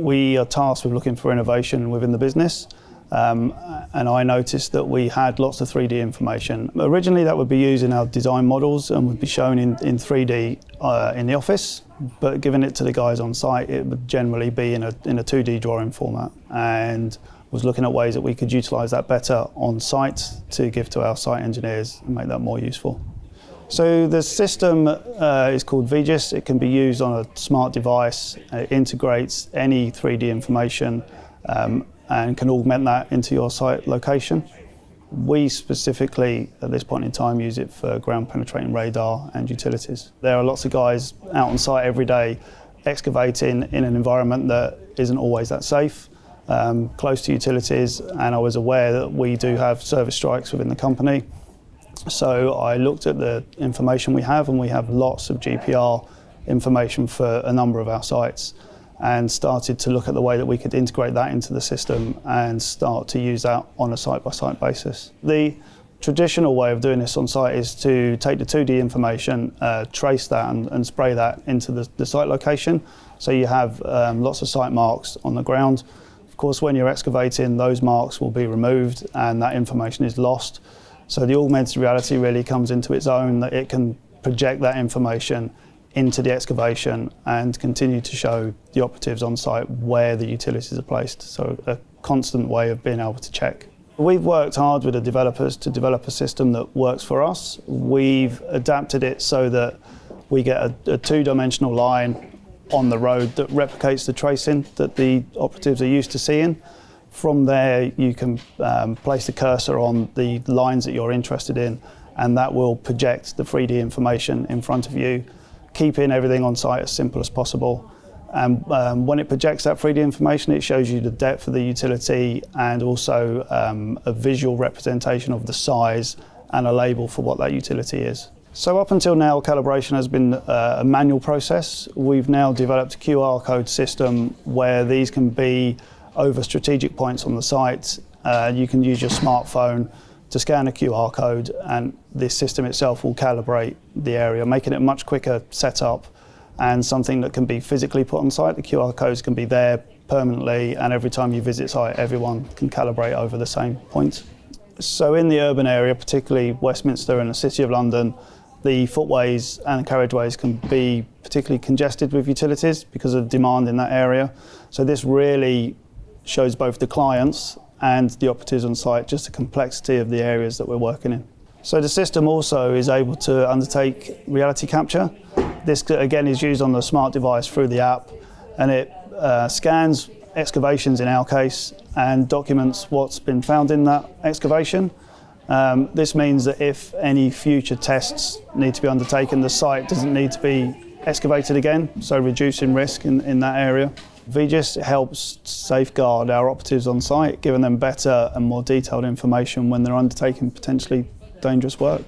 We are tasked with looking for innovation within the business, and I noticed that we had lots of 3D information. Originally that would be used in our design models and would be shown in 3D in the office, but giving it to the guys on site, it would generally be in a 2D drawing format, and was looking at ways that we could utilise that better on site to give to our site engineers and make that more useful. So the system is called vGIS. It can be used on a smart device. It integrates any 3D information and can augment that into your site location. We specifically, at this point in time, use it for ground penetrating radar and utilities. There are lots of guys out on site every day excavating in an environment that isn't always that safe, close to utilities, and I was aware that we do have service strikes within the company. So I looked at the information we have, and we have lots of GPR information for a number of our sites, and started to look at the way that we could integrate that into the system and start to use that on a site-by-site basis. The traditional way of doing this on site is to take the 2D information, trace that and spray that into the site location. So you have lots of site marks on the ground. Of course, when you're excavating, those marks will be removed and that information is lost. So the augmented reality really comes into its own, that it can project that information into the excavation and continue to show the operatives on site where the utilities are placed. So a constant way of being able to check. We've worked hard with the developers to develop a system that works for us. We've adapted it so that we get a two-dimensional line on the road that replicates the tracing that the operatives are used to seeing. From there, you can place the cursor on the lines that you're interested in, and that will project the 3D information in front of you, keeping everything on site as simple as possible. And when it projects that 3D information, it shows you the depth of the utility and also a visual representation of the size and a label for what that utility is. So up until now, calibration has been a manual process. We've now developed a QR code system where these can be over strategic points on the site. You can use your smartphone to scan a QR code, and this system itself will calibrate the area, making it a much quicker setup and something that can be physically put on site. The QR codes can be there permanently, and every time you visit site, everyone can calibrate over the same point. So in the urban area, particularly Westminster and the City of London, the footways and carriageways can be particularly congested with utilities because of demand in that area. So this really shows both the clients and the operatives on site just the complexity of the areas that we're working in. So the system also is able to undertake reality capture. This again is used on the smart device through the app, and it scans excavations in our case and documents what's been found in that excavation. This means that if any future tests need to be undertaken, the site doesn't need to be excavated again, so reducing risk in that area. vGIS helps safeguard our operatives on site, giving them better and more detailed information when they're undertaking potentially dangerous work.